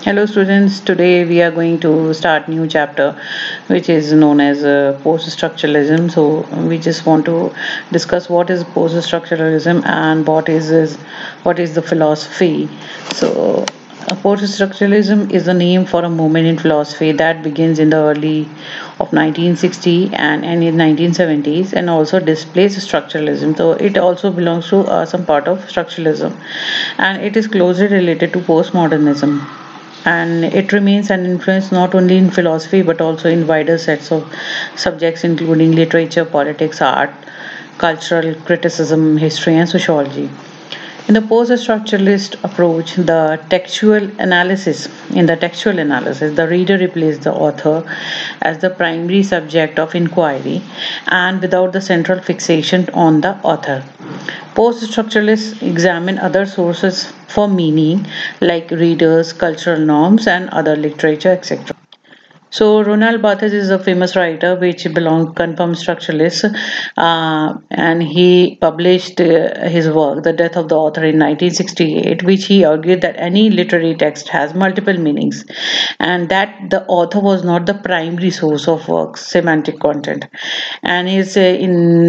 Hello students, today we are going to start new chapter which is known as post-structuralism. So we just want to discuss what is post-structuralism and what is the philosophy. So post-structuralism is the name for a movement in philosophy that begins in the early of 1960 and in 1970s and also displays structuralism. So it also belongs to some part of structuralism and it is closely related to postmodernism, and it remains an influence not only in philosophy but also in wider sets of subjects including literature, politics, art, cultural criticism, history, and sociology. In the post-structuralist approach, in the textual analysis, the reader replaces the author as the primary subject of inquiry and without the central fixation on the author. Post-structuralists examine other sources for meaning like readers, cultural norms, and other literature, etc. So Ronald Barthes is a famous writer which belongs confirmed structuralist, and he published his work The Death of the Author in 1968, which he argued that any literary text has multiple meanings and that the author was not the primary source of work's semantic content. And in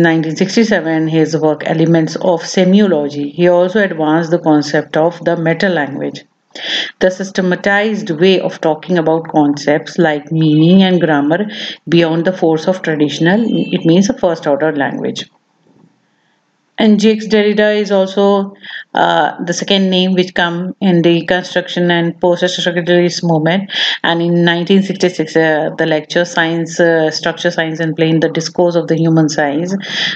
1967 his work Elements of Semiology, he also advanced the concept of the meta language, the systematized way of talking about concepts like meaning and grammar beyond the force of traditional, it means a first order language. And Jacques Derrida is also the second name which come in the construction and post-structuralist movement. And in 1966, the lecture "Science, Structure, Science, and Play in the Discourse of the Human Science,"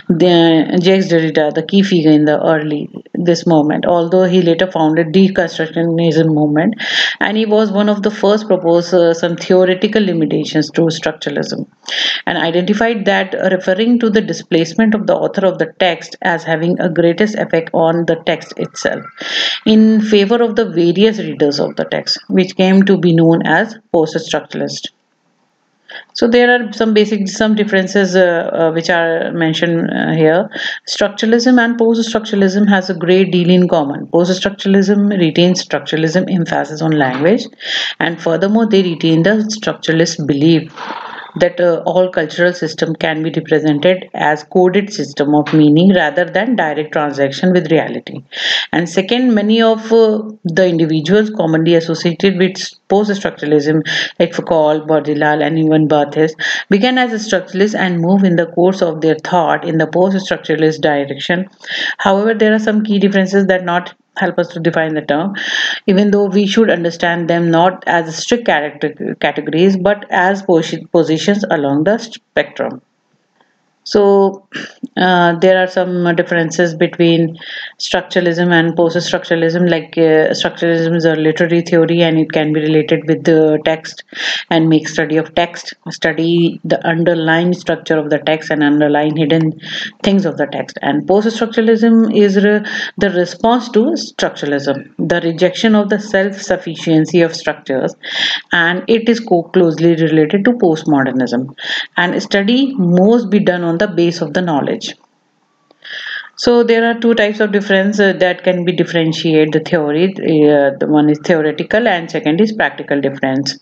Jacques Derrida, the key figure in the early this movement. Although he later founded deconstructionism movement, and he was one of the first propose some theoretical limitations to structuralism, and identified that referring to the displacement of the author of the text as having a greatest effect on the text itself in favor of the various readers of the text, which came to be known as post-structuralist. So there are some differences which are mentioned here. Structuralism and post-structuralism has a great deal in common. Post-structuralism retains structuralism emphasis on language, and furthermore they retain the structuralist belief that all cultural system can be represented as coded system of meaning rather than direct transaction with reality. And second, many of the individuals commonly associated with post-structuralism like Foucault, Baudrillard, and even Barthes began as a structuralist and move in the course of their thought in the post-structuralist direction. However, there are some key differences that not help us to define the term, even though we should understand them not as strict categories but as positions along the spectrum. So there are some differences between structuralism and post-structuralism. Like structuralism is a literary theory and it can be related with the text and make study of text, study the underlying structure of the text and underlying hidden things of the text. And post-structuralism is the response to structuralism, the rejection of the self-sufficiency of structures, and it is closely related to postmodernism. And study must be done on the base of the knowledge. So there are two types of difference that can be differentiate the theory. The one is theoretical and second is practical difference.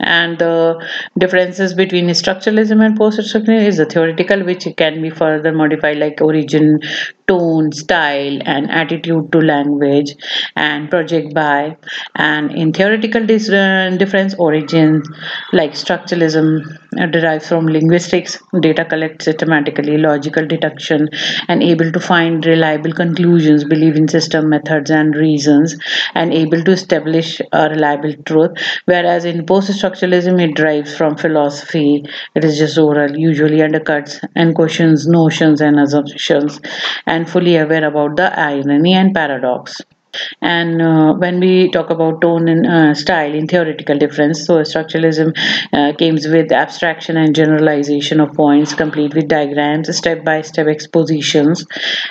And the differences between structuralism and post-structuralism is the theoretical, which can be further modified like origin, tone, style, and attitude to language, and project by. And in theoretical difference, origins like structuralism derives from linguistics, data collect systematically, logical deduction, and able to find reliable conclusions, believe in system methods and reasons, and able to establish a reliable truth. Whereas in post-structuralism, it derives from philosophy. It is just oral, usually undercuts and questions notions and assumptions, and fully aware about the irony and paradox. And when we talk about tone and style in theoretical difference, so structuralism comes with abstraction and generalization of points, complete with diagrams, step-by-step expositions,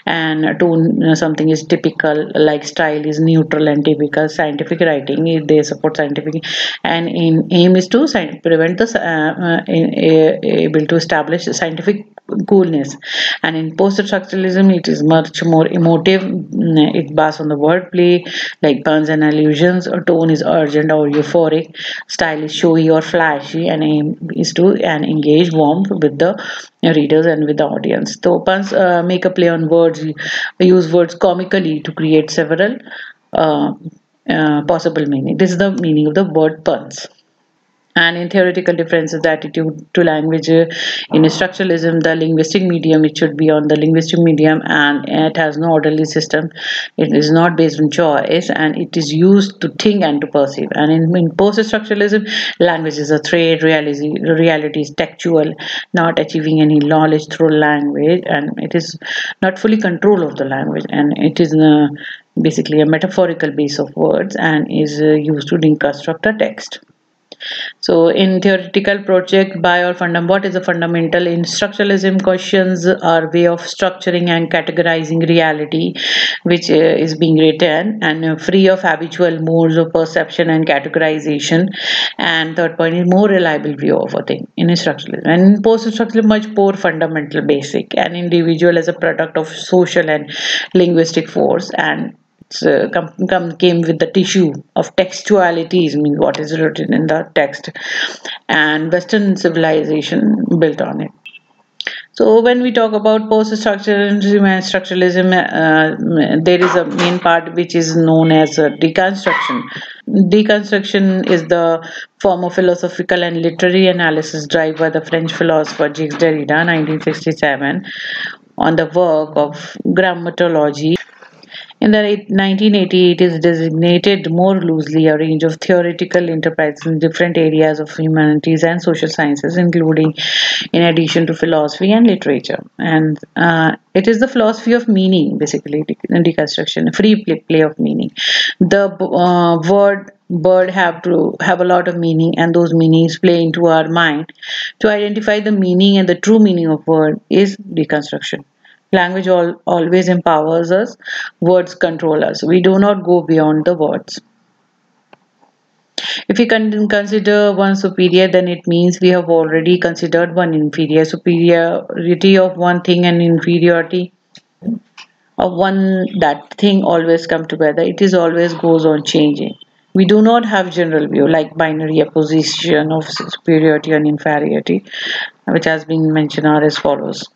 and tone something is typical, like style is neutral and typical. Scientific writing, they support scientific, and in aim is to prevent the able to establish scientific coolness. And in post-structuralism, it is much more emotive. It based on the word wordplay like puns and allusions. A tone is urgent or euphoric. Style is showy or flashy, and aim is to and engage warmth with the readers and with the audience. So puns make a play on words, use words comically to create several uh, possible meaning. This is the meaning of the word puns. And in theoretical differences, the attitude to language in structuralism, the linguistic medium, it should be on the linguistic medium, and it has no orderly system. It is not based on choice, and it is used to think and to perceive. And in post-structuralism, language is a thread, reality is textual, not achieving any knowledge through language, and it is not fully control of the language, and it is basically a metaphorical base of words and is used to deconstruct a text. So, in theoretical project, by or fundamental, what is a fundamental? In structuralism, questions are way of structuring and categorizing reality, which is being written and free of habitual modes of perception and categorization. And third point is more reliable view of a thing in structuralism. And in post-structuralism, much more fundamental, basic, and individual as a product of social and linguistic force, and came with the tissue of textualities, means what is written in the text, and Western civilization built on it. So when we talk about post-structuralism and structuralism, there is a main part which is known as deconstruction. Deconstruction is the form of philosophical and literary analysis derived by the French philosopher Jacques Derrida, 1967, on the work of grammatology. In the 1980, it is designated more loosely a range of theoretical enterprises in different areas of humanities and social sciences, including in addition to philosophy and literature. And it is the philosophy of meaning, basically, deconstruction, free play of meaning. The word bird have to have a lot of meaning, and those meanings play into our mind. To identify the meaning and the true meaning of word is deconstruction. Language always empowers us, words control us. We do not go beyond the words. If we consider one superior, then it means we have already considered one inferior. Superiority of one thing and inferiority of one that thing always come together. It is always goes on changing. We do not have general view like binary opposition of superiority and inferiority, which has been mentioned are as follows.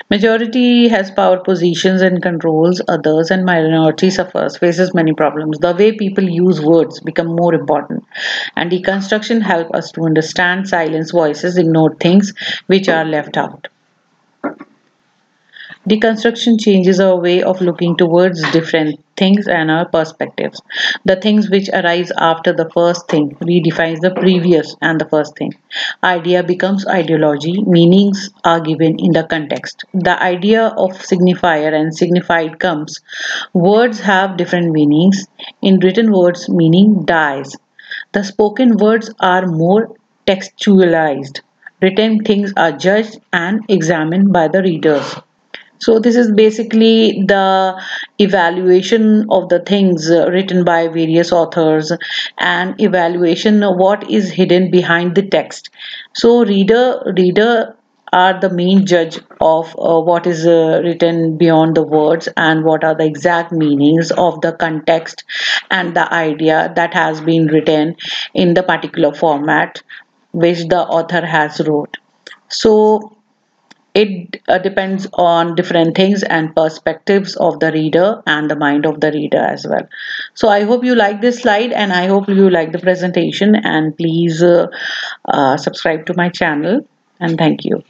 Majority has power positions and controls others, and minority suffers, faces many problems. The way people use words become more important, and deconstruction help us to understand silence voices, ignored things which are left out. Deconstruction changes our way of looking towards different things and our perspectives. The things which arise after the first thing redefines the previous and the first thing. Idea becomes ideology, meanings are given in the context. The idea of signifier and signified comes. Words have different meanings. In written words, meaning dies. The spoken words are more textualized. Written things are judged and examined by the readers. So this is basically the evaluation of the things written by various authors and evaluation of what is hidden behind the text. So reader are the main judge of what is written beyond the words and what are the exact meanings of the context and the idea that has been written in the particular format which the author has wrote. So it depends on different things and perspectives of the reader and the mind of the reader as well. So I hope you like this slide, and I hope you like the presentation, and please subscribe to my channel, and thank you.